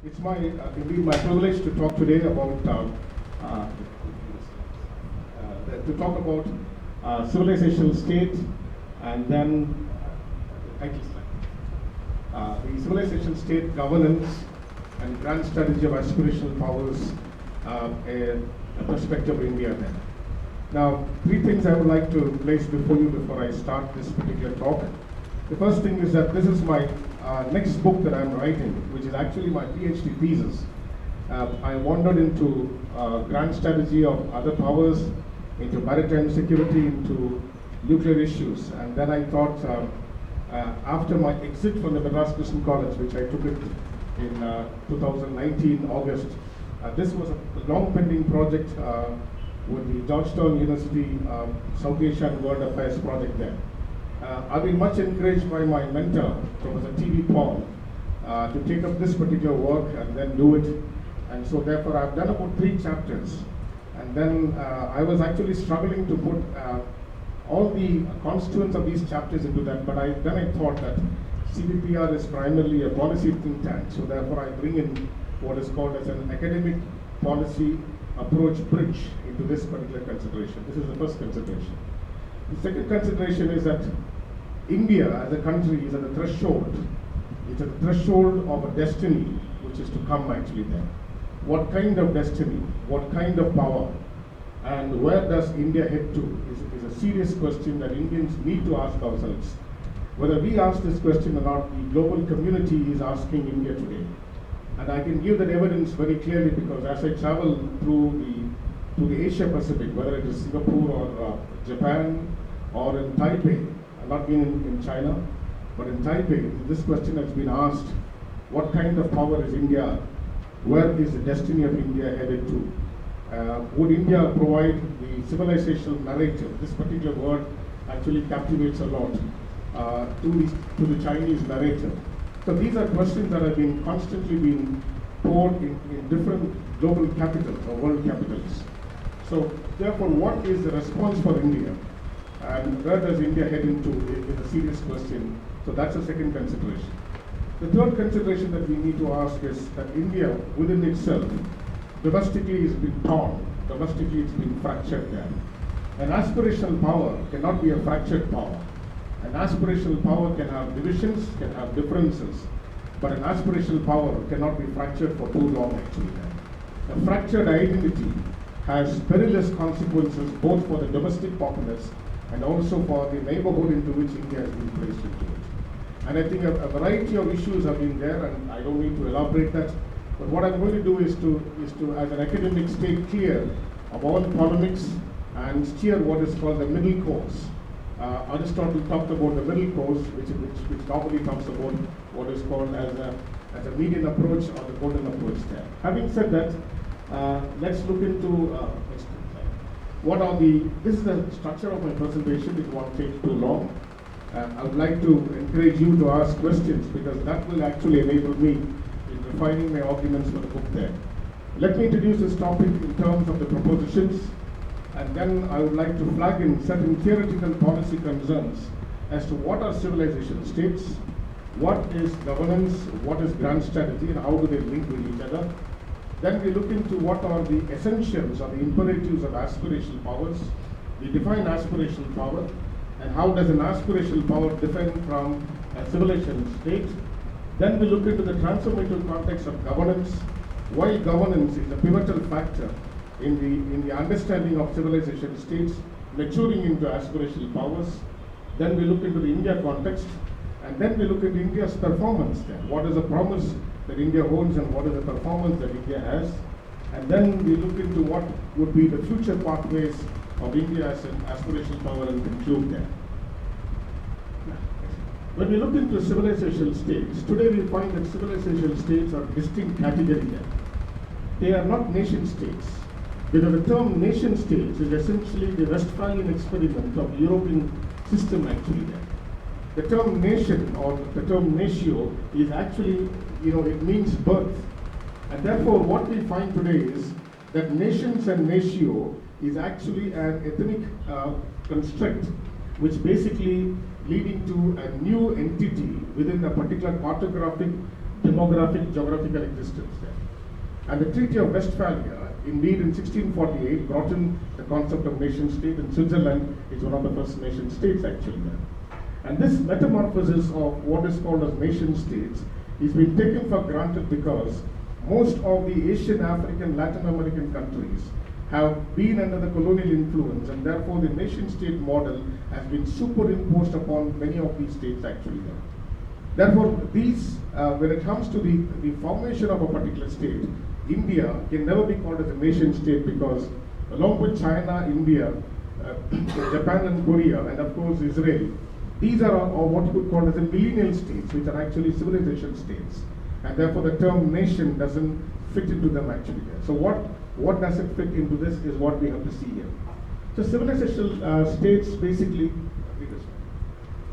It's indeed my privilege to talk today about civilizational state, and then title slide. The civilizational state governance and grand strategy of aspirational powers, a perspective of India. Then, now three things I would like to place before you before I start this particular talk. The first thing is that this is my next book that I'm writing, which is actually my PhD thesis. I wandered into grand strategy of other powers, into maritime security, into nuclear issues, and then I thought, after my exit from the Madras Christian College, which I took it in 2019 August, this was a long pending project with the Georgetown University South Asia and World Affairs project there. I've been much encouraged by my mentor, Professor T.V. Paul, to take up this particular work and then do it. And so therefore I've done about 3 chapters. And then I was actually struggling to put all the constituents of these chapters into that, but then I thought that CPPR is primarily a policy think tank, so therefore I bring in what is called as an academic policy approach bridge into this particular consideration. This is the first consideration. The second consideration is that India as a country is at the threshold. It's at the threshold of a destiny which is to come actually there. What kind of destiny? What kind of power? And where does India head to is a serious question that Indians need to ask ourselves. Whether we ask this question or not, the global community is asking India today. And I can give that evidence very clearly because as I travel through the Asia Pacific, whether it is Singapore or Japan or in Taipei, I've not been in China, but in Taipei, this question has been asked, what kind of power is India? Where is the destiny of India headed to? Would India provide the civilizational narrative? This particular word actually captivates a lot to the Chinese narrative. So these are questions that have been constantly being poured in different global capitals or world capitals. So therefore, what is the response for India? And where does India head into is a serious question. So that's the second consideration. The third consideration that we need to ask is that India within itself, domestically is being torn, domestically it's been fractured there. An aspirational power cannot be a fractured power. An aspirational power can have divisions, can have differences, but an aspirational power cannot be fractured for too long actually there. A fractured identity has perilous consequences both for the domestic populace and also for the neighborhood into which India has been placed into it. And I think a variety of issues have been there, and I don't need to elaborate that. But what I'm going to do is to as an academic, stay clear of all polemics and steer what is called the middle course. Aristotle talked about the middle course, which normally talks about what is called as a median approach or the golden approach there. Having said that, let's look into this is the structure of my presentation. It won't take too long. I would like to encourage you to ask questions because that will actually enable me in refining my arguments for the book there. Let me introduce this topic in terms of the propositions, and then I would like to flag in certain theoretical policy concerns as to what are civilization states, what is governance, what is grand strategy, and how do they link with each other. Then we look into what are the essentials or the imperatives of aspirational powers. We define aspirational power, and how does an aspirational power differ from a civilization state. Then we look into the transformative context of governance, why governance is a pivotal factor in the understanding of civilization states maturing into aspirational powers. Then we look into the India context, and then we look into India's performance then. What is the promise that India holds and what is the performance that India has? And then we look into what would be the future pathways of India as an aspirational power and conclude there. When we look into civilizational states, today we find that civilizational states are distinct categories there. They are not nation states. Because the term nation states is essentially the Westphalian experiment of the European system actually there. The term nation or the term natio is actually, it means birth. And therefore what we find today is that nations and natio is actually an ethnic construct which basically leading to a new entity within a particular cartographic demographic, geographical existence there. And the Treaty of Westphalia, indeed in 1648, brought in the concept of nation state, and Switzerland is one of the first nation states actually there. And this metamorphosis of what is called as nation states is being taken for granted because most of the Asian, African, Latin American countries have been under the colonial influence, and therefore the nation state model has been superimposed upon many of these states actually there. Therefore, these, when it comes to the formation of a particular state, India can never be called as a nation state because along with China, India, Japan and Korea, and of course Israel, these are what you could call as a millennial states, which are actually civilization states. And therefore the term nation doesn't fit into them actually there. So what does it fit into this is what we have to see here. So civilizational states basically,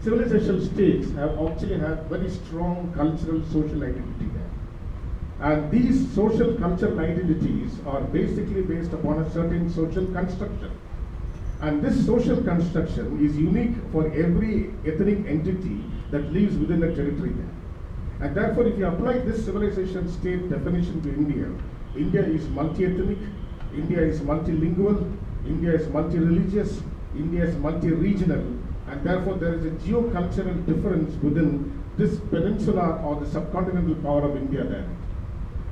civilizational states actually have very strong cultural, social identity there. And these social cultural identities are basically based upon a certain social construction. And this social construction is unique for every ethnic entity that lives within a territory there. And therefore, if you apply this civilization state definition to India, India is multi-ethnic, India is multilingual, India is multi-religious, India is multi-regional, and therefore there is a geocultural difference within this peninsula or the subcontinental power of India there.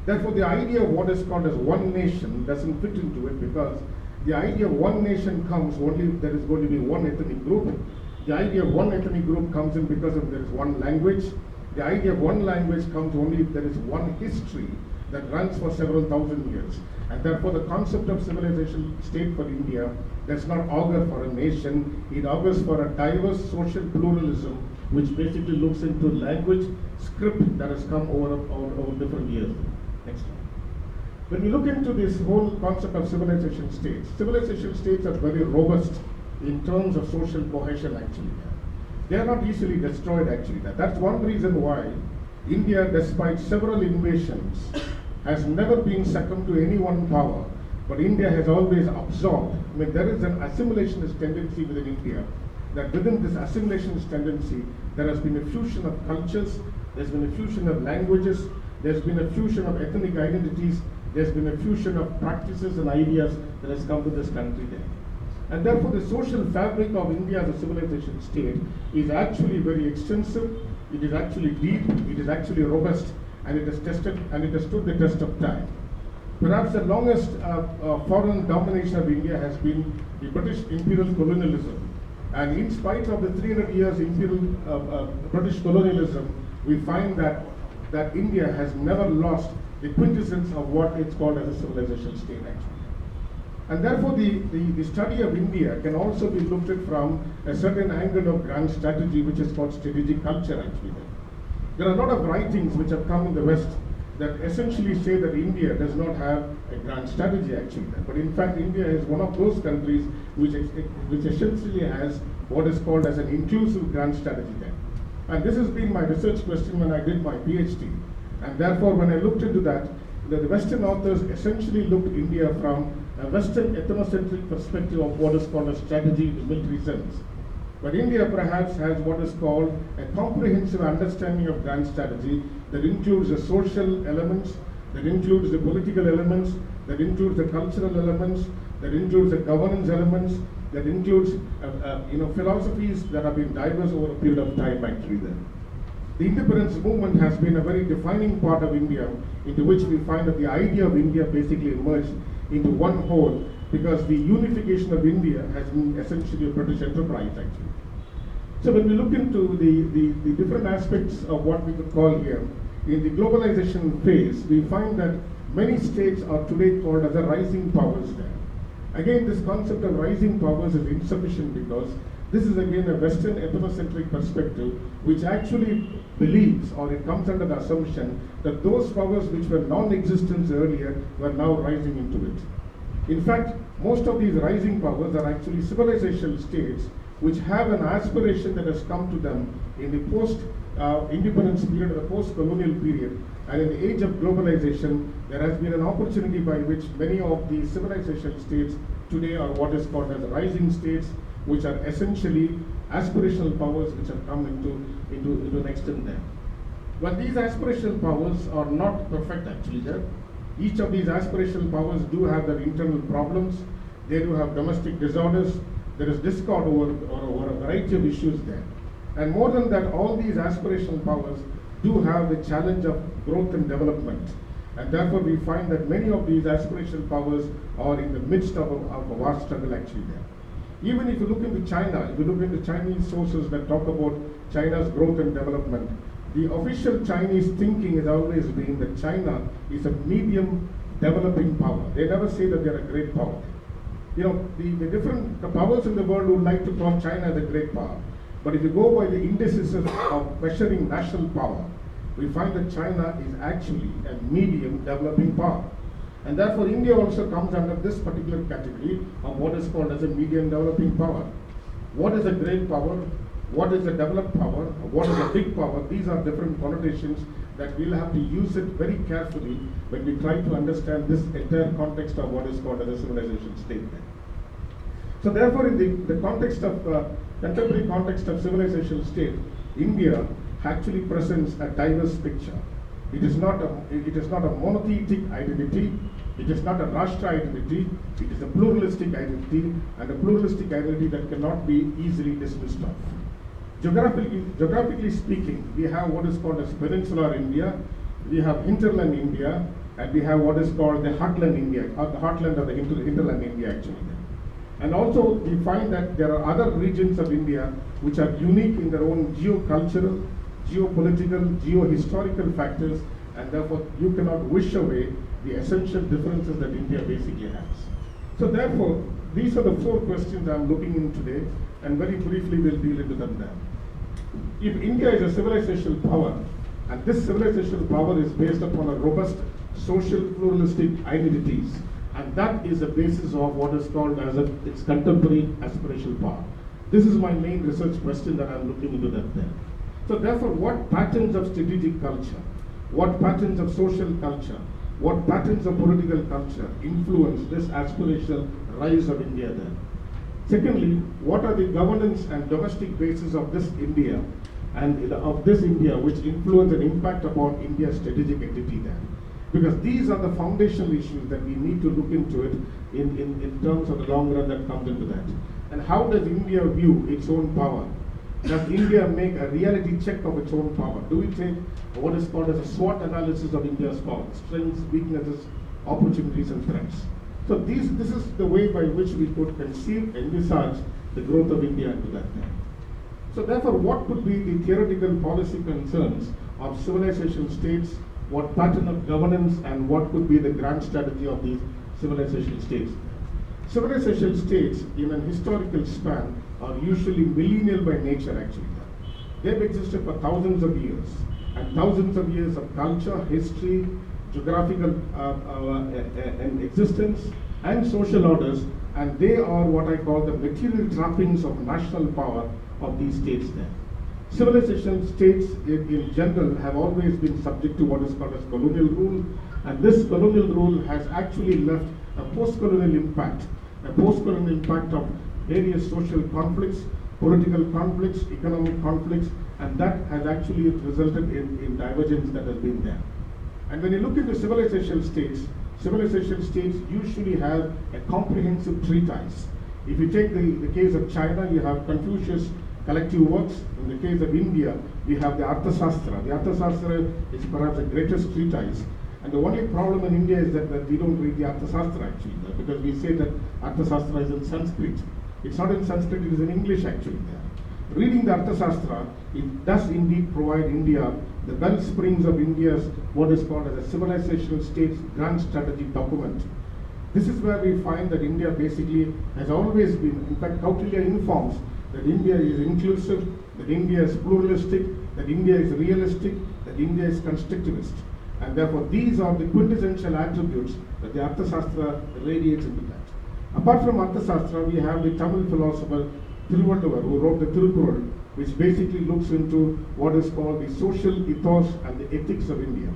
Therefore, the idea of what is called as one nation doesn't fit into it because the idea of one nation comes only if there is going to be one ethnic group. The idea of one ethnic group comes in because of there is one language. The idea of one language comes only if there is one history that runs for several thousand years. And therefore, the concept of civilization state for India does not augur for a nation. It augurs for a diverse social pluralism, which basically looks into language, script that has come over different years. Next one. When we look into this whole concept of civilization states are very robust in terms of social cohesion actually. They are not easily destroyed actually. That's one reason why India, despite several invasions, has never been succumbed to any one power, but India has always absorbed. I mean, there is an assimilationist tendency within India, that within this assimilationist tendency, there has been a fusion of cultures, there's been a fusion of languages, there's been a fusion of ethnic identities, there's been a fusion of practices and ideas that has come to this country there. And therefore the social fabric of India as a civilization state is actually very extensive, it is actually deep, it is actually robust, and it has tested and it has stood the test of time. Perhaps the longest foreign domination of India has been the British imperial colonialism. And in spite of the 300 years imperial British colonialism, we find that India has never lost the quintessence of what it's called as a civilization state actually. And therefore the study of India can also be looked at from a certain angle of grand strategy, which is called strategic culture actually. There are a lot of writings which have come in the West that essentially say that India does not have a grand strategy actually. But in fact, India is one of those countries which essentially has what is called as an inclusive grand strategy there. And this has been my research question when I did my PhD. And therefore, when I looked into that, the Western authors essentially looked at India from a Western ethnocentric perspective of what is called a strategy in the military sense. But India perhaps has what is called a comprehensive understanding of grand strategy that includes the social elements, that includes the political elements, that includes the cultural elements, that includes the governance elements, that includes philosophies that have been diverse over a period of time actually there. The independence movement has been a very defining part of India, into which we find that the idea of India basically emerged into one whole, because the unification of India has been essentially a British enterprise actually. So when we look into the different aspects of what we could call here, in the globalization phase, we find that many states are today called as the rising powers there. Again, this concept of rising powers is insufficient because this is again a Western ethnocentric perspective which actually believes, or it comes under the assumption, that those powers which were non-existent earlier were now rising into it. In fact, most of these rising powers are actually civilizational states which have an aspiration that has come to them in the post-independence period, or the post-colonial period, and in the age of globalization, there has been an opportunity by which many of the civilization states today are what is called as rising states, which are essentially aspirational powers which have come into an extent there. But these aspirational powers are not perfect actually there. Each of these aspirational powers do have their internal problems. They do have domestic disorders. There is discord over a variety of issues there. And more than that, all these aspirational powers do have the challenge of growth and development. And therefore we find that many of these aspirational powers are in the midst of a vast struggle actually there. Even if you look into China, if you look into Chinese sources that talk about China's growth and development, the official Chinese thinking has always been that China is a medium developing power. They never say that they're a great power. You know, the powers in the world would like to call China the great power. But if you go by the indices of measuring national power, we find that China is actually a medium developing power. And therefore India also comes under this particular category of what is called as a medium developing power. What is a great power? What is a developed power? What is a big power? These are different connotations that we'll have to use it very carefully when we try to understand this entire context of what is called as a civilization state. So therefore in the context of contemporary context of civilization state, India actually presents a diverse picture. It is not a monotheistic identity. It is not a Rashtra identity. It is a pluralistic identity, and a pluralistic identity that cannot be easily dismissed of. Geographically speaking, we have what is called as peninsular India, we have hinterland India, and we have what is called the heartland India, or the heartland of the hinterland India actually. And also we find that there are other regions of India which are unique in their own geocultural, geopolitical, geohistorical factors, and therefore you cannot wish away the essential differences that India basically has. So therefore, these are the 4 questions I'm looking in today, and very briefly we'll deal into them then. If India is a civilizational power, and this civilizational power is based upon a robust social pluralistic identities, and that is the basis of what is called as its contemporary aspirational power. This is my main research question that I'm looking into that then. So therefore, what patterns of strategic culture, what patterns of social culture, what patterns of political culture influence this aspirational rise of India then? Secondly, what are the governance and domestic bases of this India which influence and impact upon India's strategic entity then? Because these are the foundational issues that we need to look into it in terms of the long run that comes into that. And how does India view its own power? Does India make a reality check of its own power? Do we take what is called as a SWOT analysis of India's power, strengths, weaknesses, opportunities and threats? So this is the way by which we could conceive, envisage the growth of India into that time. So therefore, what could be the theoretical policy concerns of civilization states, what pattern of governance, and what could be the grand strategy of these civilization states? Civilization states in an historical span are usually millennial by nature actually. They've existed for thousands of years, and thousands of years of culture, history, geographical and existence, and social orders, and they are what I call the material trappings of national power of these states there. Civilization states in general have always been subject to what is called as colonial rule, and this colonial rule has actually left a post-colonial impact of various social conflicts, political conflicts, economic conflicts, and that has actually resulted in divergence that has been there. And when you look into civilization states usually have a comprehensive treatise. If you take the case of China, you have Confucius' collective works. In the case of India, we have the Arthashastra. The Arthashastra is perhaps the greatest treatise. And the only problem in India is that we don't read the Arthashastra actually, because we say that Arthashastra is in Sanskrit. It's not in Sanskrit, it is in English actually there. Reading the Arthashastra, it does indeed provide India the well springs of India's what is called as a civilizational state's grand strategy document. This is where we find that India basically has always been, in fact Kautilya informs that India is inclusive, that India is pluralistic, that India is realistic, that India is constructivist. And therefore these are the quintessential attributes that the Arthashastra radiates into that. Apart from Arthashastra, we have the Tamil philosopher Thiruvalluvar, who wrote the Tirukkural, which basically looks into what is called the social ethos and the ethics of India.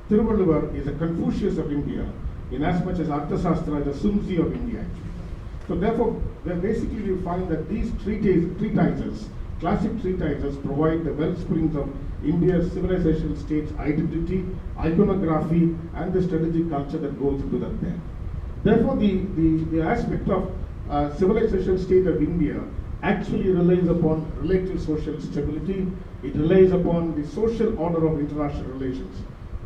Thiruvalluvar is a Confucius of India, in as much as Arthashastra is a Sun of India actually. So therefore, basically you find that these treatises classic treatises provide the wellsprings of India's civilization state's identity, iconography, and the strategic culture that goes into that there. Therefore, the aspect of civilization state of India actually relies upon relative social stability. It relies upon the social order of international relations.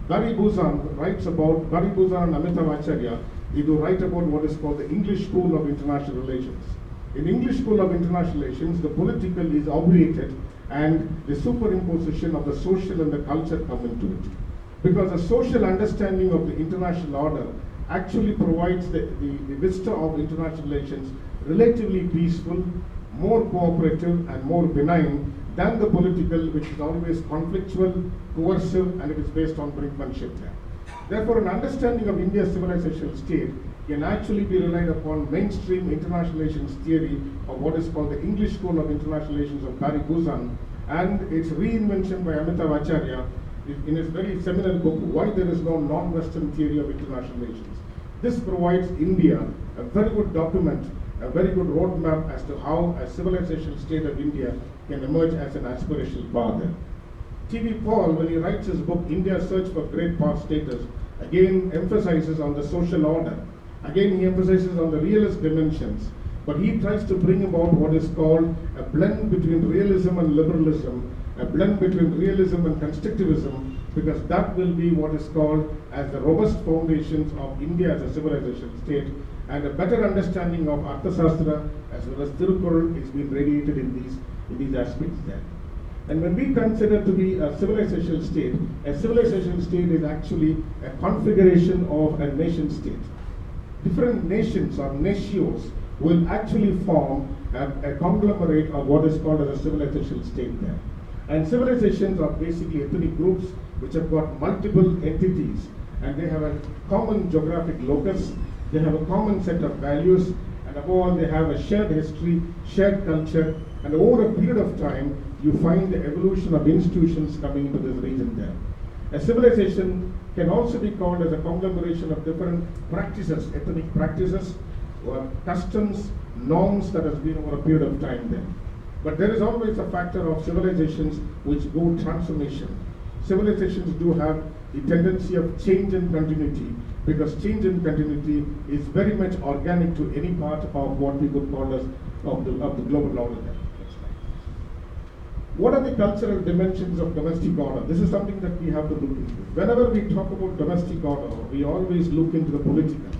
Barry Buzan and Amitav Acharya, they do write about what is called the English School of International Relations. In English School of International Relations, the political is obviated and the superimposition of the social and the culture come into it. Because a social understanding of the international order actually provides the vista of international relations relatively peaceful, more cooperative and more benign than the political, which is always conflictual, coercive, and it is based on brinkmanship there. Therefore, an understanding of India's civilizational state can actually be relied upon mainstream international relations theory of what is called the English School of International Relations of Barry Buzan and its reinvention by Amitav Acharya in his very seminal book, Why There Is No Non-Western Theory of International Relations. This provides India a very good document, a very good roadmap as to how a civilization state of India can emerge as an aspirational power there. T.V. Paul, when he writes his book, India's Search for Great Power Status, again emphasizes on the social order. Again, he emphasizes on the realist dimensions, but he tries to bring about what is called a blend between realism and liberalism, a blend between realism and constructivism, because that will be what is called as the robust foundations of India as a civilization state, and a better understanding of Arthashastra as well as Tirukkural is being radiated in these aspects there. And when we consider to be a civilization state is actually a configuration of a nation state. Different nations or nations will actually form a conglomerate of what is called as a civilization state there. And civilizations are basically ethnic groups which have got multiple entities, and they have a common geographic locus, they have a common set of values, and above all they have a shared history, shared culture, and over a period of time you find the evolution of institutions coming into this region there. A civilization can also be called as a conglomeration of different practices, ethnic practices, or customs, norms that has been over a period of time there. But there is always a factor of civilizations which go transformation. Civilizations do have the tendency of change and continuity, because change and continuity is very much organic to any part of what we could call as of the global order there. What are the cultural dimensions of domestic order? This is something that we have to look into. Whenever we talk about domestic order, we always look into the political.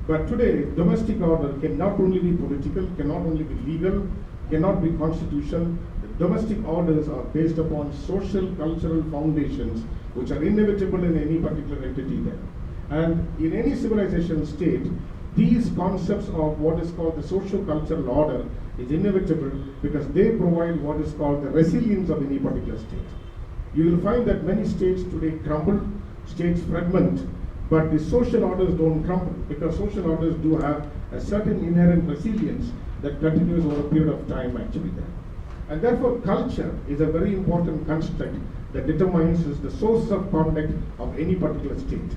But today, domestic order can not only be political, cannot only be legal, cannot be constitutional. The domestic orders are based upon social, cultural foundations which are inevitable in any particular entity there. And in any civilization state, these concepts of what is called the social-cultural order is inevitable because they provide what is called the resilience of any particular state. You will find that many states today crumble, states fragment, but the social orders don't crumble because social orders do have a certain inherent resilience that continues over a period of time actually there. And therefore culture is a very important construct that determines the source of conduct of any particular state.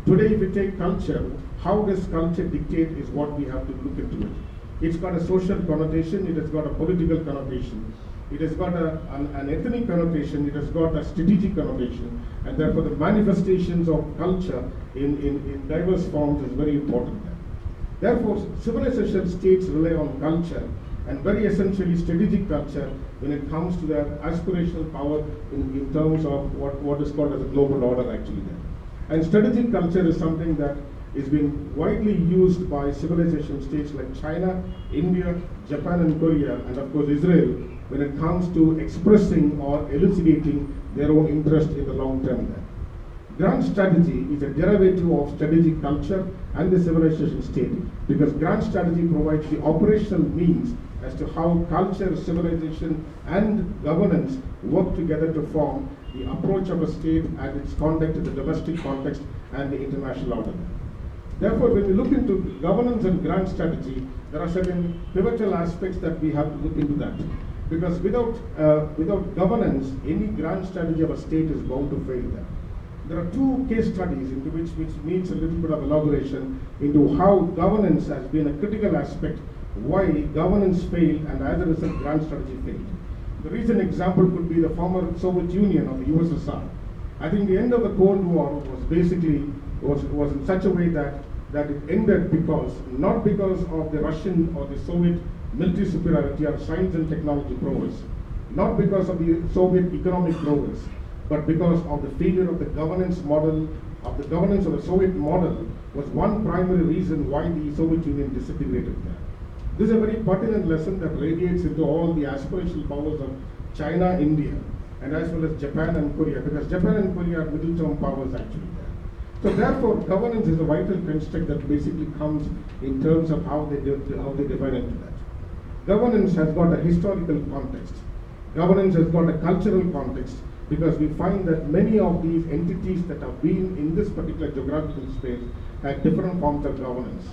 Today if we take culture, how does culture dictate is what we have to look into it. It's got a social connotation, it has got a political connotation, it has got an ethnic connotation, it has got a strategic connotation, and therefore the manifestations of culture in diverse forms is very important. Therefore, civilization states rely on culture, and very essentially strategic culture when it comes to their aspirational power in terms of what is called as a global order actually there. And strategic culture is something that is being widely used by civilization states like China, India, Japan and Korea, and of course Israel, when it comes to expressing or elucidating their own interest in the long term there. Grand strategy is a derivative of strategic culture and the civilization state, because grand strategy provides the operational means as to how culture, civilization and governance work together to form the approach of a state and its conduct in the domestic context and the international order. Therefore, when we look into governance and grand strategy, there are certain pivotal aspects that we have to look into that. Because without governance, any grand strategy of a state is bound to fail there. There are two case studies into which needs a little bit of elaboration into how governance has been a critical aspect, why governance failed and as a result grand strategy failed. The recent example could be the former Soviet Union or the USSR. I think the end of the Cold War was basically was in such a way that it ended not because of the Russian or the Soviet military superiority or science and technology prowess, not because of the Soviet economic prowess, but because of the failure of the governance model, of the governance of the Soviet model was one primary reason why the Soviet Union disintegrated there. This is a very pertinent lesson that radiates into all the aspirational powers of China, India, and as well as Japan and Korea, because Japan and Korea are middle-term powers actually there. So therefore, governance is a vital construct that basically comes in terms of how they define into that. Governance has got a historical context. Governance has got a cultural context, because we find that many of these entities that have been in this particular geographical space had different forms of governance.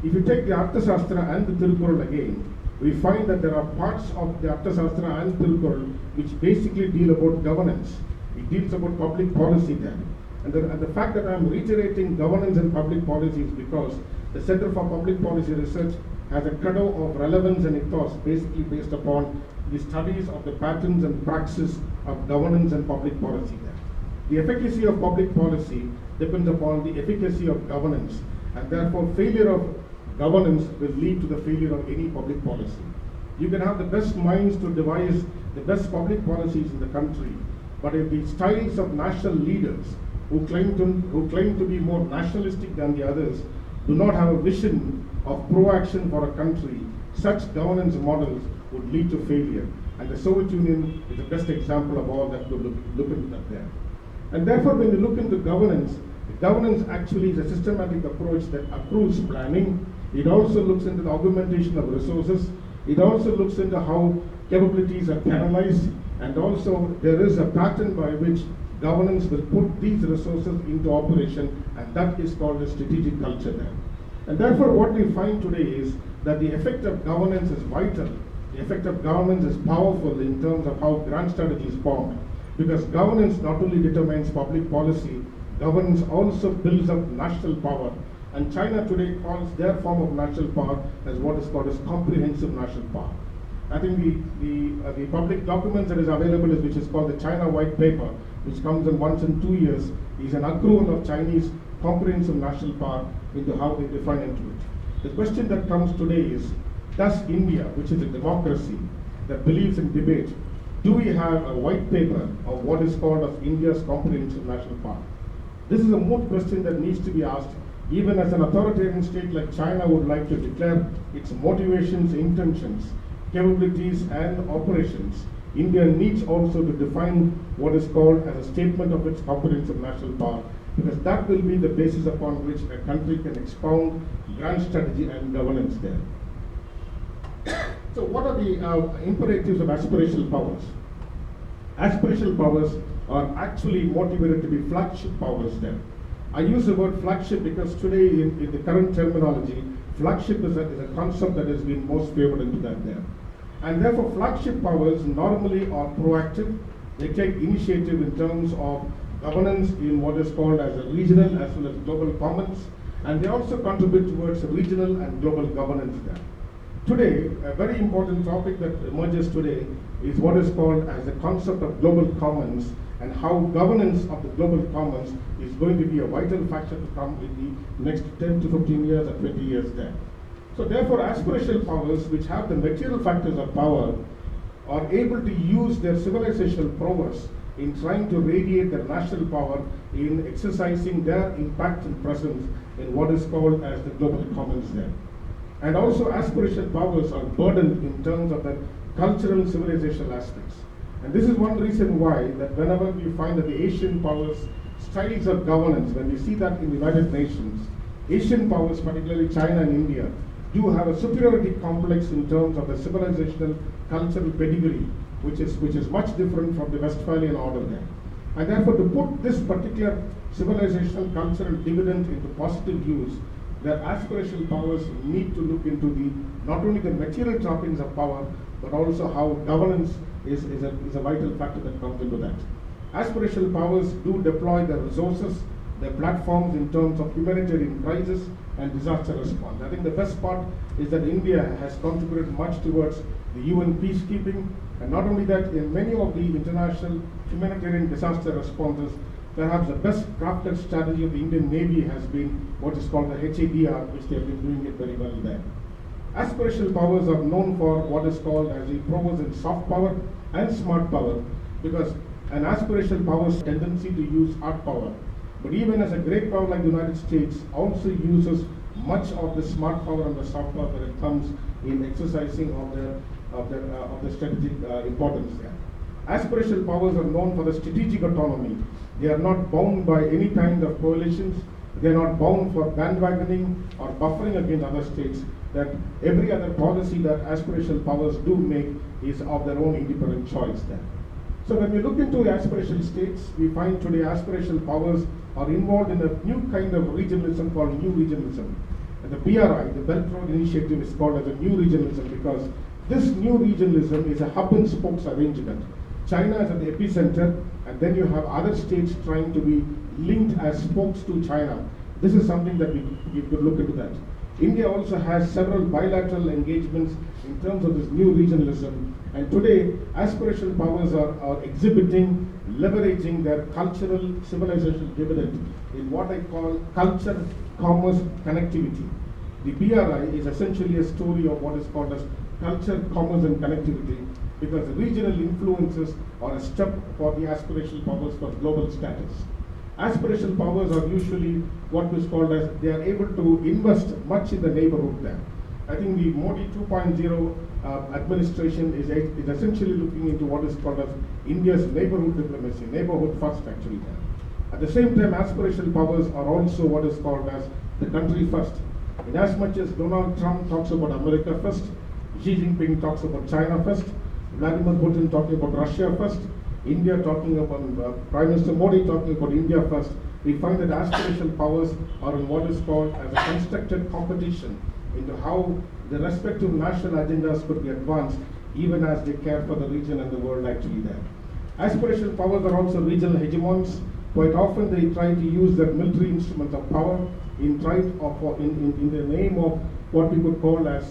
If you take the Arthashastra and the Tirukkural again, we find that there are parts of the Arthashastra and Tirukkural which basically deal about governance. It deals about public policy there. And the fact that I'm reiterating governance and public policy is because the Center for Public Policy Research has a credo of relevance and ethos basically based upon the studies of the patterns and praxis of governance and public policy there. The efficacy of public policy depends upon the efficacy of governance, and therefore failure of governance will lead to the failure of any public policy. You can have the best minds to devise the best public policies in the country, but if the styles of national leaders who claim to be more nationalistic than the others do not have a vision of pro-action for a country, such governance models would lead to failure. And the Soviet Union is the best example of all that to look into that there. And therefore, when you look into governance actually is a systematic approach that approves planning. It also looks into the augmentation of resources. It also looks into how capabilities are canalized, and also there is a pattern by which governance will put these resources into operation, and that is called a strategic culture there. And therefore, what we find today is that the effect of governance is vital. The effect of governance is powerful in terms of how grand strategy is formed, because governance not only determines public policy, governance also builds up national power. And China today calls their form of national power as what is called as comprehensive national power. I think the public documents that is available is which is called the China White Paper, which comes in once in 2 years, is an accrual of Chinese comprehensive national power into how they define into it. The question that comes today is, does India, which is a democracy that believes in debate, do we have a white paper of what is called as India's comprehensive national power? This is a moot question that needs to be asked. Even as an authoritarian state like China would like to declare its motivations, intentions, capabilities and operations, India needs also to define what is called as a statement of its comprehensive national power, because that will be the basis upon which a country can expound grand strategy and governance there. So what are the imperatives of aspirational powers? Aspirational powers are actually motivated to be flagship powers there. I use the word flagship because today in the current terminology, flagship is a concept that has been most favored into that there. And therefore flagship powers normally are proactive. They take initiative in terms of governance in what is called as a regional as well as global commons, and they also contribute towards regional and global governance there. Today, a very important topic that emerges today is what is called as the concept of global commons, and how governance of the global commons is going to be a vital factor to come in the next 10 to 15 years or 20 years there. So therefore, aspirational powers, which have the material factors of power, are able to use their civilizational prowess in trying to radiate their national power in exercising their impact and presence in what is called as the global commons there. And also aspirational powers are burdened in terms of the cultural and civilizational aspects. And this is one reason why that whenever we find that the Asian powers styles of governance, when we see that in the United Nations, Asian powers, particularly China and India, do have a superiority complex in terms of the civilizational cultural pedigree, which is much different from the Westphalian order there. And therefore, to put this particular civilizational cultural dividend into positive use, their aspirational powers need to look into not only the material trappings of power, but also how governance is a vital factor that comes into that. Aspirational powers do deploy their resources, their platforms in terms of humanitarian crisis and disaster response. I think the best part is that India has contributed much towards the UN peacekeeping, and not only that, in many of the international humanitarian disaster responses, perhaps the best crafted strategy of the Indian Navy has been what is called the HADR, which they have been doing it very well there. Aspirational powers are known for what is called as the prowess in soft power and smart power, because an aspirational power's tendency to use hard power. But even as a great power like the United States also uses much of the smart power and the soft power when it comes in exercising of the strategic importance there. Aspirational powers are known for the strategic autonomy. They are not bound by any kind of coalitions. They are not bound for bandwagoning or buffering against other states. That every other policy that aspirational powers do make is of their own independent choice there. So when we look into the aspirational states, we find today aspirational powers are involved in a new kind of regionalism called new regionalism. And the BRI, the Belt Road Initiative, is called as a new regionalism because this new regionalism is a hub and spokes arrangement. China is at the epicenter, and then you have other states trying to be linked as spokes to China. This is something that we could look into that. India also has several bilateral engagements in terms of this new regionalism, and today aspirational powers are exhibiting, leveraging their cultural civilization dividend in what I call culture, commerce, connectivity. The BRI is essentially a story of what is called as culture, commerce, and connectivity, because regional influences are a step for the aspirational powers for global status. Aspirational powers are usually what is called as they are able to invest much in the neighborhood there. I think the Modi 2.0 administration is essentially looking into what is called as India's neighborhood diplomacy, neighborhood first actually there. At the same time, aspirational powers are also what is called as the country first. In as much as Donald Trump talks about America first, Xi Jinping talks about China first, Vladimir Putin talking about Russia first, India talking about Prime Minister Modi talking about India first, we find that aspirational powers are in what is called as a constructed competition into how the respective national agendas could be advanced even as they care for the region and the world actually there. Aspirational powers are also regional hegemons. Quite often they try to use their military instruments of power in the name of what we could call as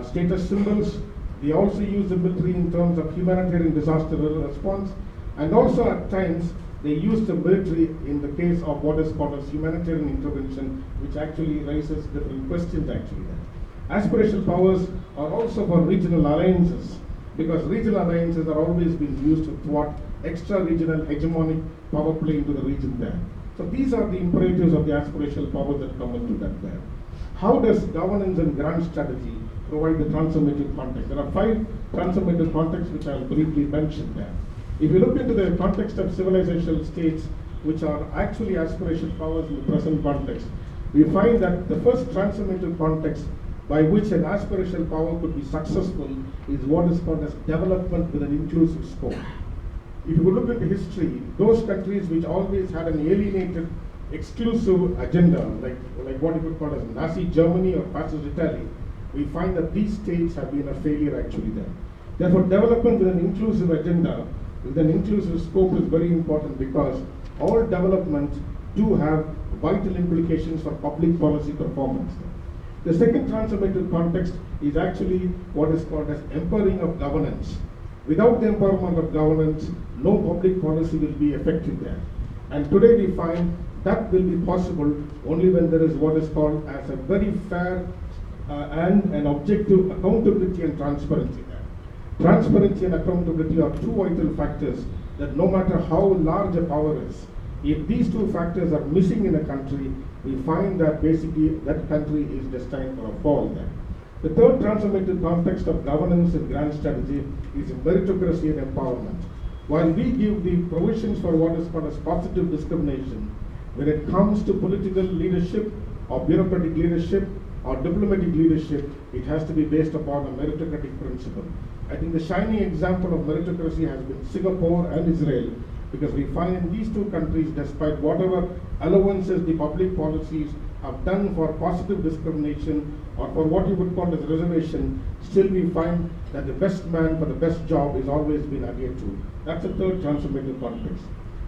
status symbols. They also use the military in terms of humanitarian disaster response, and also at times they use the military in the case of what is called as humanitarian intervention, which actually raises different questions actually there. Aspirational powers are also for regional alliances, because regional alliances are always being used to thwart extra-regional hegemonic power play into the region there. So these are the imperatives of the aspirational powers that come into that there. How does governance and grand strategy provide the transformative context? There are 5 transformative contexts which I will briefly mention there. If you look into the context of civilizational states, which are actually aspirational powers in the present context, we find that the first transformative context by which an aspirational power could be successful is what is called as development with an inclusive scope. If you look into history, those countries which always had an alienated, exclusive agenda, like what you could call as Nazi Germany or fascist Italy, we find that these states have been a failure actually there. Therefore, development with an inclusive agenda, with an inclusive scope is very important, because all development do have vital implications for public policy performance. The second transformative context is actually what is called as empowering of governance. Without the empowerment of governance, no public policy will be effective there. And today we find that will be possible only when there is what is called as a very fair and an objective accountability and transparency there. Transparency and accountability are 2 vital factors that no matter how large a power is, if these 2 factors are missing in a country, we find that basically that country is destined for a fall there. The third transformative context of governance and grand strategy is meritocracy and empowerment. While we give the provisions for what is called as positive discrimination, when it comes to political leadership or bureaucratic leadership or diplomatic leadership, it has to be based upon a meritocratic principle. I think the shining example of meritocracy has been Singapore and Israel, because we find in these 2 countries, despite whatever allowances the public policies have done for positive discrimination or for what you would call as reservation, still we find that the best man for the best job is always been adhered to. That's the third transformative context.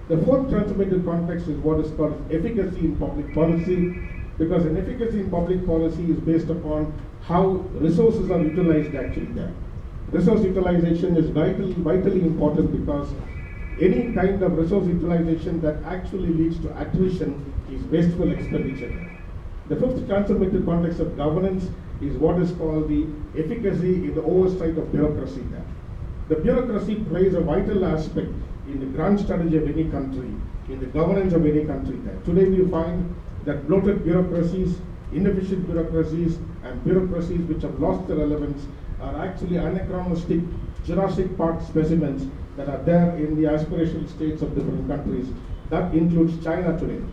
The fourth transformative context is what is called efficacy in public policy, because an efficacy in public policy is based upon how resources are utilized actually there. Resource utilization is vitally important because any kind of resource utilization that actually leads to attrition is wasteful expenditure. The fifth transformative context of governance is what is called the efficacy in the oversight of bureaucracy there. The bureaucracy plays a vital aspect in the grand strategy of any country, in the governance of any country there. Today we find that bloated bureaucracies, inefficient bureaucracies, and bureaucracies which have lost their relevance are actually anachronistic Jurassic Park specimens that are there in the aspirational states of different countries. That includes China today.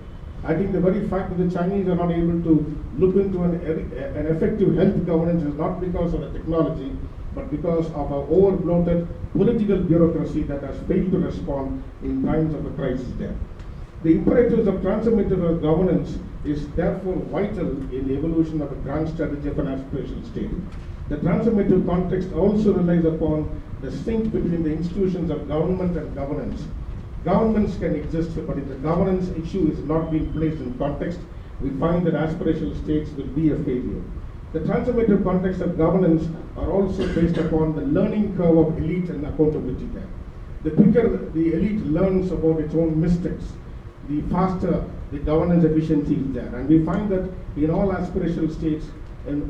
I think the very fact that the Chinese are not able to look into an effective health governance is not because of the technology, but because of our over-bloated political bureaucracy that has failed to respond in times of a crisis there. The imperatives of transformative governance is therefore vital in the evolution of a grand strategy of an aspirational state. The transformative context also relies upon the sync between the institutions of government and governance. Governments can exist, but if the governance issue is not being placed in context, we find that aspirational states will be a failure. The transformative context of governance are also based upon the learning curve of elite and accountability there. The quicker the elite learns about its own mistakes, the faster the governance efficiency is there. And we find that in all aspirational states,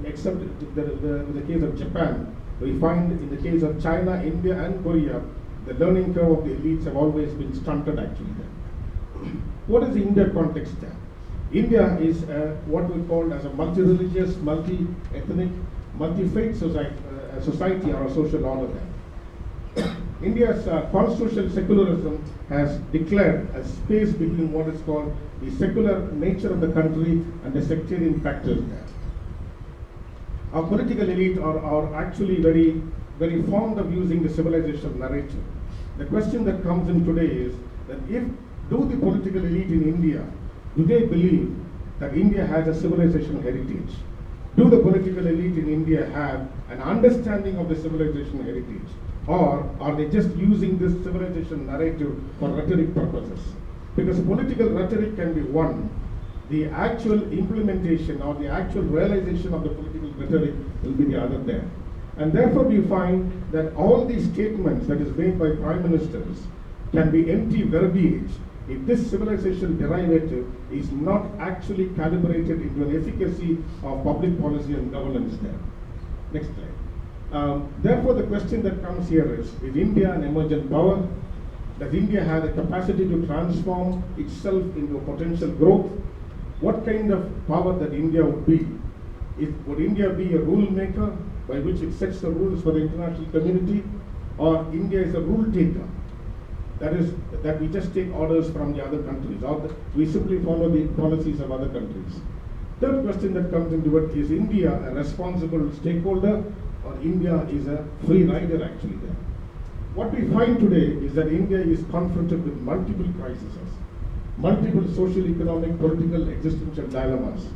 except the case of Japan, we find in the case of China, India, and Korea, the learning curve of the elites have always been stunted actually there. What is the India context there? India is what we call as a multi-religious, multi-ethnic, multi-faith society or a social order there. India's constitutional secularism has declared a space between what is called the secular nature of the country and the sectarian factors there. Our political elite are actually very fond of using the civilizational narrative. The question that comes in today is that do the political elite in India, do they believe that India has a civilizational heritage? Do the political elite in India have an understanding of the civilizational heritage? Or are they just using this civilization narrative for rhetoric purposes? Because political rhetoric can be one. The actual implementation or the actual realization of the political rhetoric will be the other there. And therefore we find that all these statements that is made by prime ministers can be empty verbiage if this civilization derivative is not actually calibrated into an efficacy of public policy and governance there. Next slide. Therefore the question that comes here is India an emergent power? Does India have the capacity to transform itself into a potential growth? What kind of power that India would be? Would India be a rule maker by which it sets the rules for the international community? Or India is a rule taker? That is, that we just take orders from the other countries, or we simply follow the policies of other countries. Third question that comes into it, is India a responsible stakeholder, or India is a free rider actually there? What we find today is that India is confronted with multiple crises, multiple social, economic, political, existential dilemmas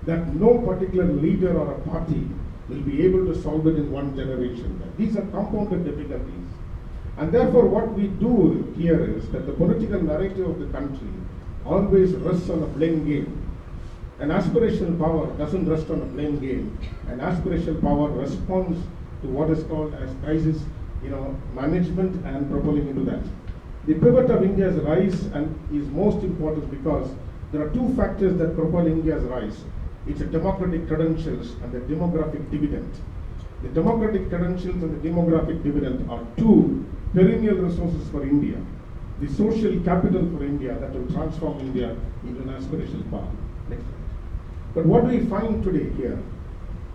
that no particular leader or a party will be able to solve it in one generation. These are compounded difficulties. And therefore what we do here is that the political narrative of the country always rests on a blame game. An aspirational power doesn't rest on a blame game. An aspirational power responds to what is called as crisis management and propelling into that. The pivot of India's rise is most important because there are two factors that propel India's rise. It's a democratic credentials and the demographic dividend. The democratic credentials and the demographic dividend are two perennial resources for India. The social capital for India that will transform India into an aspirational power. Next slide. But what do we find today here?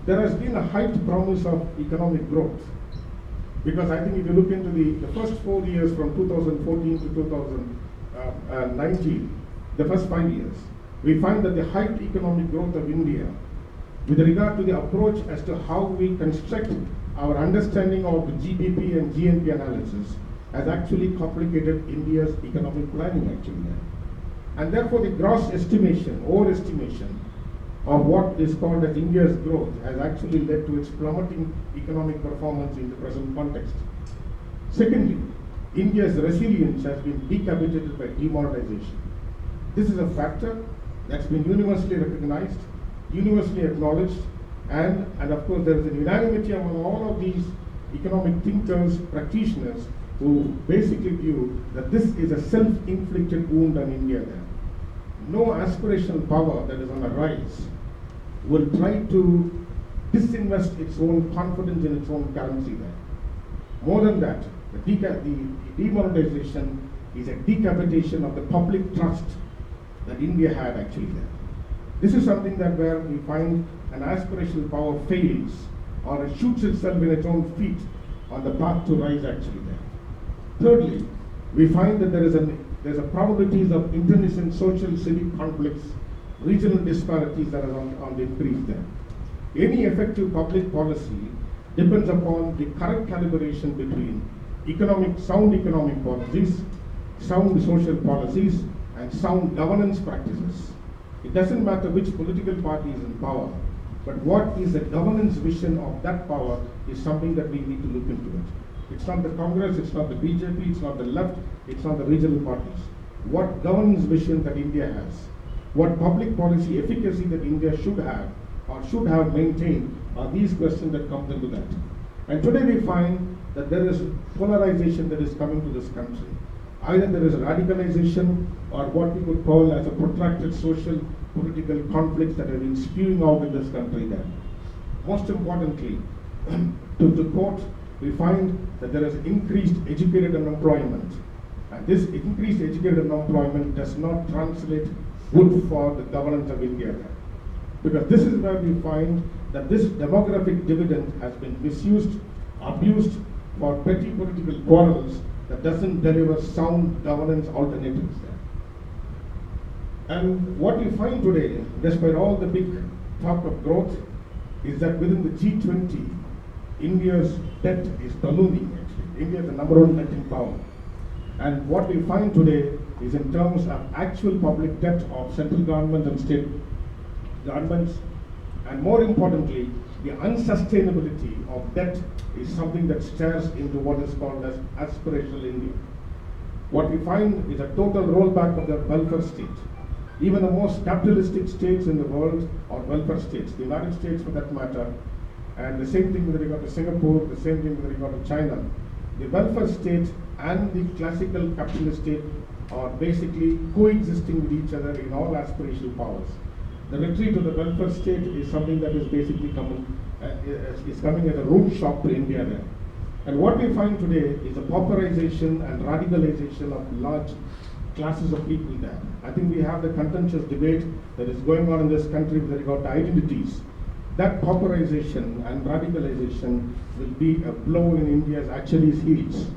There has been a hyped promise of economic growth. Because I think if you look into the first 4 years from 2014 to 2019, the first 5 years, we find that the hyped economic growth of India, with regard to the approach as to how we construct our understanding of the GDP and GNP analysis, has actually complicated India's economic planning actually. And therefore the gross estimation, overestimation of what is called as India's growth has actually led to its plummeting economic performance in the present context. Secondly, India's resilience has been decapitated by demonetization. This is a factor that's been universally recognized, universally acknowledged, and of course there is a unanimity among all of these economic thinkers, practitioners, who basically view that this is a self-inflicted wound on India there. No aspirational power that is on the rise will try to disinvest its own confidence in its own currency there. More than that, the demonetization is a decapitation of the public trust that India had actually there. This is something that where we find an aspirational power fails or it shoots itself in its own feet on the path to rise actually there. Thirdly, we find that there's a probabilities of internecine social civic conflicts, regional disparities that are on the increase there. Any effective public policy depends upon the correct calibration between sound economic policies, sound social policies, and sound governance practices. It doesn't matter which political party is in power, but what is the governance vision of that power is something that we need to look into it. It's not the Congress, it's not the BJP, it's not the left, it's not the regional parties. What governance vision that India has, what public policy efficacy that India should have or should have maintained are these questions that come into that. And today we find that there is polarization that is coming to this country. Either there is radicalization or what we could call as a protracted social political conflicts that have been spewing out in this country there. Most importantly, to quote, we find that there is increased educated unemployment. And this increased educated unemployment does not translate good for the governance of India. Because this is where we find that this demographic dividend has been misused, abused for petty political quarrels that doesn't deliver sound governance alternatives there. And what we find today, despite all the big talk of growth, is that within the G20, India's debt is ballooning actually. India is the #1 lending power. And what we find today is in terms of actual public debt of central government and state governments, and more importantly, the unsustainability of debt is something that stares into what is called as aspirational India. What we find is a total rollback of the welfare state. Even the most capitalistic states in the world are welfare states, the United States for that matter, and the same thing with regard to Singapore, the same thing with regard to China. The welfare state and the classical capitalist state are basically coexisting with each other in all aspirational powers. The retreat to the welfare state is something that is basically coming as a root shock to India there. And what we find today is a pauperization and radicalization of large classes of people there. I think we have the contentious debate that is going on in this country with regard to identities. That pauperization and radicalization will be a blow in India's Achilles heels.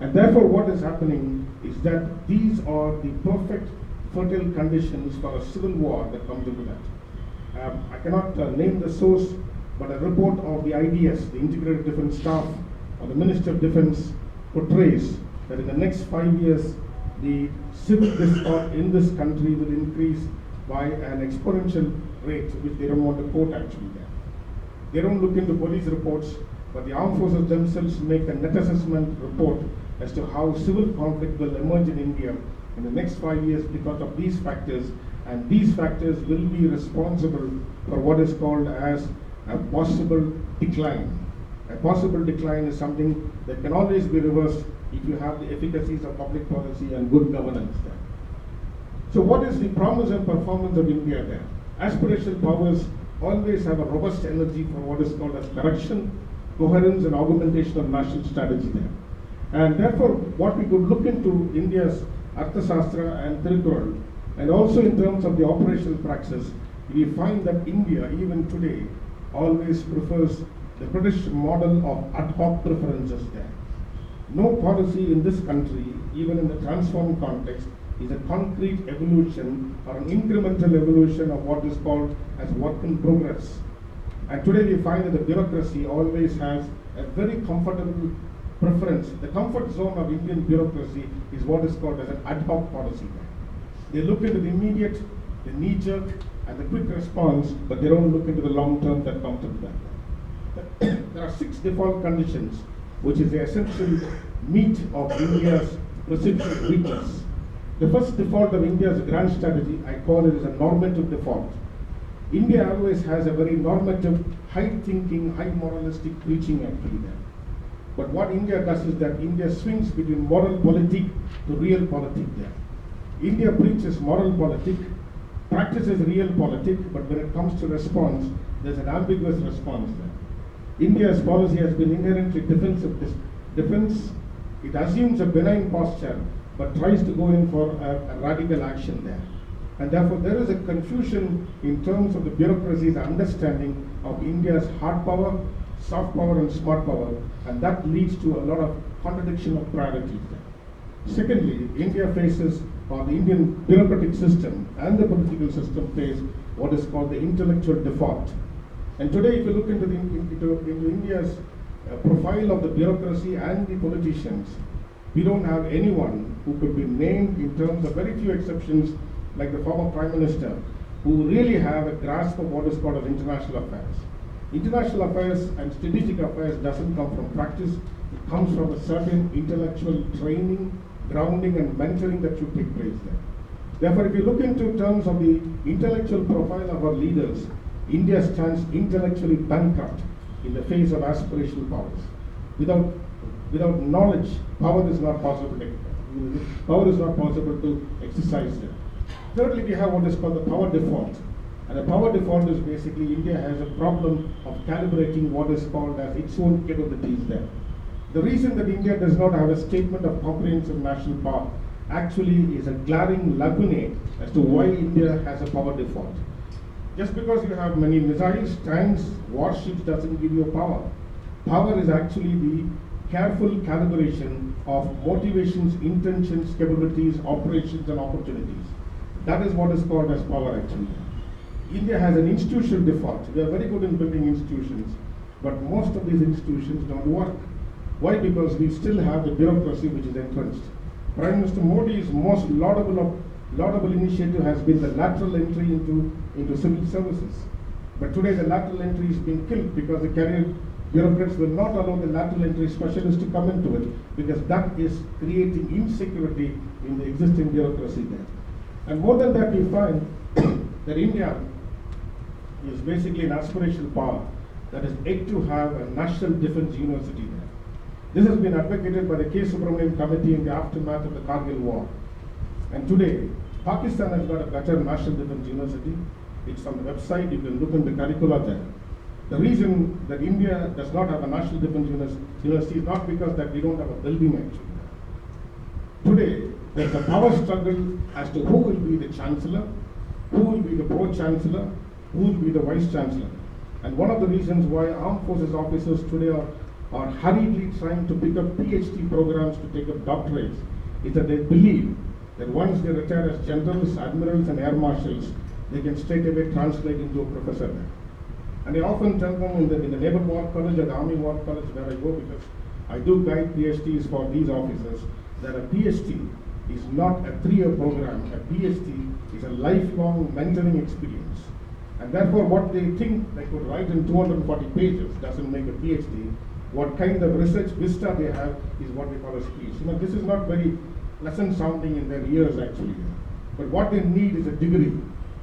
And therefore what is happening is that these are the perfect fertile conditions for a civil war that comes into that. I cannot name the source, but a report of the IDS, the Integrated Defense Staff, or the Minister of Defense portrays that in the next 5 years, the civil discord in this country will increase by an exponential rate, which they don't want to quote actually there. They don't look into police reports, but the armed forces themselves make a net assessment report as to how civil conflict will emerge in India in the next 5 years because of these factors, and these factors will be responsible for what is called as a possible decline. A possible decline is something that can always be reversed if you have the efficacies of public policy and good governance there. So what is the promise and performance of India there? Aspirational powers always have a robust energy for what is called as correction, coherence and augmentation of national strategy there. And therefore what we could look into India's Arthashastra and Tiruthural, and also in terms of the operational praxis, we find that India even today always prefers the British model of ad hoc preferences there. No policy in this country, even in the transformed context, is a concrete evolution or an incremental evolution of what is called as work in progress. And today we find that the bureaucracy always has a very comfortable preference. The comfort zone of Indian bureaucracy is what is called as an ad hoc policy. They look into the immediate, the knee-jerk, and the quick response, but they don't look into the long term that comes into that. There are 6 default conditions, which is the essential meat of India's perceptual weakness. The first default of India's grand strategy, I call it as a normative default. India always has a very normative, high thinking, high moralistic preaching actually there. But what India does is that India swings between moral politic to real politic there. India preaches moral politic, practices real politic, but when it comes to response, there's an ambiguous response there. India's policy has been inherently defensive. Defense, it assumes a benign posture, but tries to go in for a radical action there. And therefore, there is a confusion in terms of the bureaucracy's understanding of India's hard power, soft power, and smart power, and that leads to a lot of contradiction of priorities there. Secondly, India faces, or the Indian bureaucratic system and the political system face what is called the intellectual default. And today, if you look into India's profile of the bureaucracy and the politicians, we don't have anyone who could be named, in terms of very few exceptions, like the former Prime Minister, who really have a grasp of what is called as international affairs. International affairs and strategic affairs doesn't come from practice, it comes from a certain intellectual training, grounding, and mentoring that should take place there. Therefore, if you look into terms of the intellectual profile of our leaders, India stands intellectually bankrupt in the face of aspirational powers. Without knowledge, power is not possible to exercise there. Thirdly, we have what is called the power default. And the power default is basically India has a problem of calibrating what is called as its own capabilities there. The reason that India does not have a statement of comprehensive national power actually is a glaring lacunae as to why India has a power default. Just because you have many missiles, tanks, warships doesn't give you power. Power is actually the careful calibration of motivations, intentions, capabilities, operations, and opportunities. That is what is called as power actually. India has an institutional default. We are very good in building institutions, but most of these institutions don't work. Why? Because we still have the bureaucracy which is entrenched. Prime Minister Modi's most laudable initiative has been the lateral entry into civil services. But today the lateral entry is being killed because the career bureaucrats will not allow the lateral entry specialists to come into it, because that is creating insecurity in the existing bureaucracy there. And more than that, we find that India is basically an aspirational power that is yet to have a national defense university there. This has been advocated by the K. Subramanian Committee in the aftermath of the Kargil War. And today, Pakistan has got a better national defense university. It's on the website, you can look in the curricula there. The reason that India does not have a national defense university is not because that we don't have a building actually. Today, there's a power struggle as to who will be the chancellor, who will be the pro-chancellor, who will be the vice-chancellor. And one of the reasons why armed forces officers today are hurriedly trying to pick up PhD programs to take up doctorates is that they believe that once they retire as generals, admirals, and air marshals, they can straight away translate into a professor there. And I often tell them in the Naval War College or the Army War College where I go, because I do guide PhDs for these officers, that a PhD is not a 3-year program. A PhD is a lifelong mentoring experience. And therefore, what they think they could write in 240 pages doesn't make a PhD. What kind of research vista they have is what we call a speech. This is not very pleasant sounding in their ears actually. But what they need is a degree.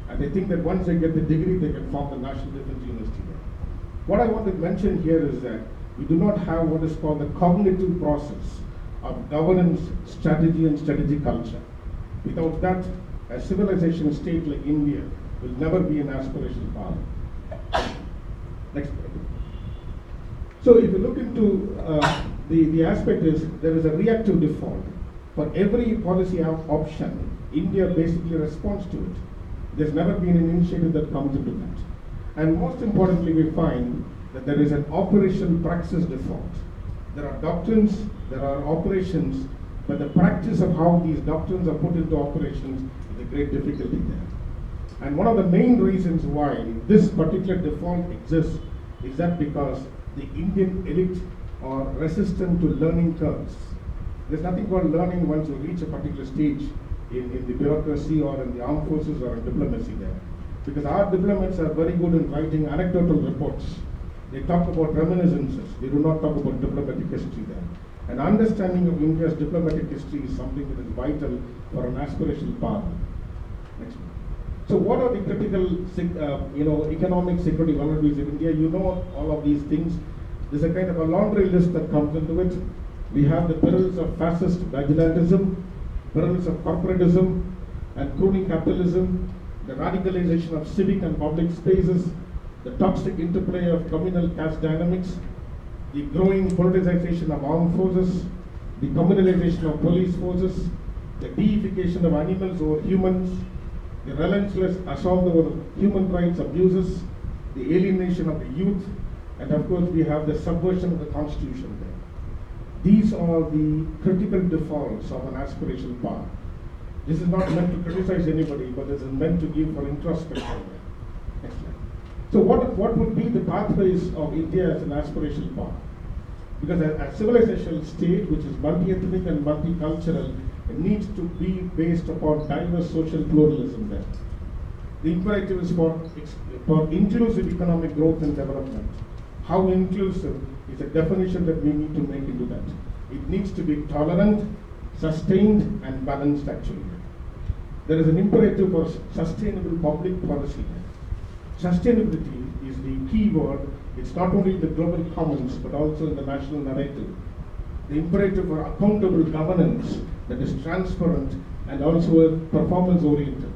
And they think that once they get the degree, they can form the National Defense University there. What I want to mention here is that we do not have what is called the cognitive process of governance, strategy, and strategic culture. Without that, a civilization state like India will never be an aspirational power. Next slide. So if you look into the aspect is, there is a reactive default. For every policy option, India basically responds to it. There's never been an initiative that comes into that. And most importantly, we find that there is an operational praxis default. There are doctrines, there are operations, but the practice of how these doctrines are put into operations is a great difficulty there. And one of the main reasons why this particular default exists is that because the Indian elite are resistant to learning curves. There's nothing called learning once you reach a particular stage in the bureaucracy or in the armed forces or in diplomacy there. Because our diplomats are very good in writing anecdotal reports. They talk about reminiscences. They do not talk about diplomatic history there. An understanding of India's diplomatic history is something that is vital for an aspirational power. Next one. So what are the critical economic security vulnerabilities in India? You know all of these things. There's a kind of a laundry list that comes into it. We have the perils of fascist vigilantism, perils of corporatism and crony capitalism, the radicalization of civic and public spaces, the toxic interplay of communal caste dynamics, the growing politicization of armed forces, the communalization of police forces, the deification of animals over humans, the relentless assault over human rights abuses, the alienation of the youth, and of course we have the subversion of the constitution there. These are the critical defaults of an aspirational power. This is not meant to criticize anybody, but this is meant to give for introspection. Next slide. So what would be the pathways of India as an aspirational power? Because a civilizational state which is multi-ethnic and multicultural, it needs to be based upon diverse social pluralism there. The imperative is for inclusive economic growth and development. How inclusive is a definition that we need to make into that. It needs to be tolerant, sustained and balanced actually. There is an imperative for sustainable public policy. Sustainability is the key word. It's not only in the global commons but also in the national narrative. The imperative for accountable governance that is transparent and also performance oriented.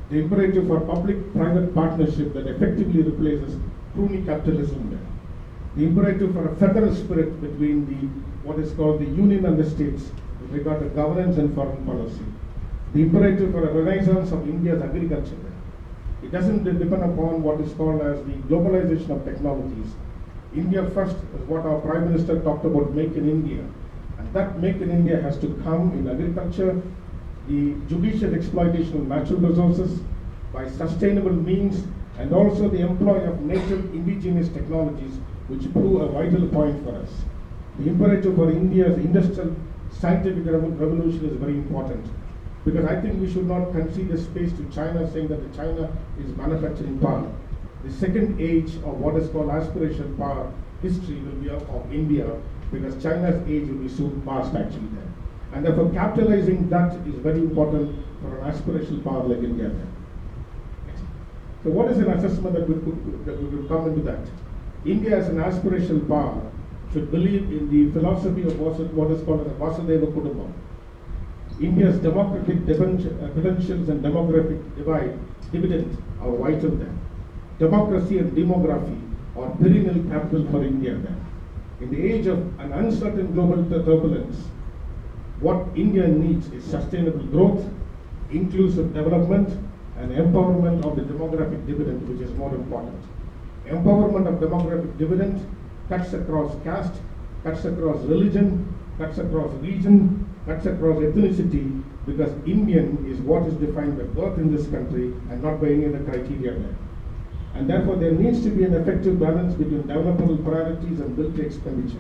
The imperative for public-private partnership that effectively replaces crony capitalism there. The imperative for a federal spirit between what is called the union and the states with regard to governance and foreign policy. The imperative for a renaissance of India's agriculture there. It doesn't depend upon what is called as the globalization of technologies. India first is what our Prime Minister talked about, Make in India. And that Make in India has to come in agriculture, the judicious exploitation of natural resources by sustainable means, and also the employ of native indigenous technologies which prove a vital point for us. The imperative for India's industrial scientific revolution is very important, because I think we should not concede a space to China saying that China is manufacturing power. The second age of what is called aspirational power history will be of India, because China's age will be soon past actually there. And therefore capitalizing that is very important for an aspirational power like India there. So what is an assessment that we will come into that? India as an aspirational power should believe in the philosophy of what is called as a Vasudhaiva Kudumbam. India's democratic credentials and demographic dividend are vital there. Democracy and demography are perennial capital for India there. In the age of an uncertain global turbulence, what India needs is sustainable growth, inclusive development, and empowerment of the demographic dividend, which is more important. Empowerment of demographic dividend cuts across caste, cuts across religion, cuts across region, cuts across ethnicity, because Indian is what is defined by birth in this country and not by any other criteria there. And therefore there needs to be an effective balance between developmental priorities and military expenditure.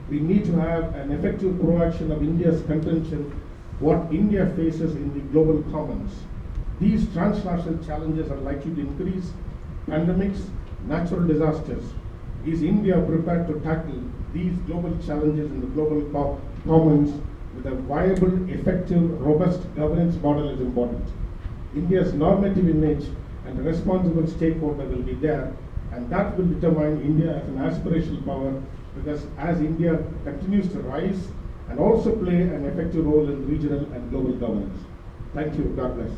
We need to have an effective proaction of India's contention, what India faces in the global commons. These transnational challenges are likely to increase: pandemics, natural disasters. Is India prepared to tackle these global challenges in the global commons with a viable, effective, robust governance model is important. India's normative image and a responsible stakeholder will be there, and that will determine India as an aspirational power, because as India continues to rise and also play an effective role in regional and global governance. Thank you. God bless.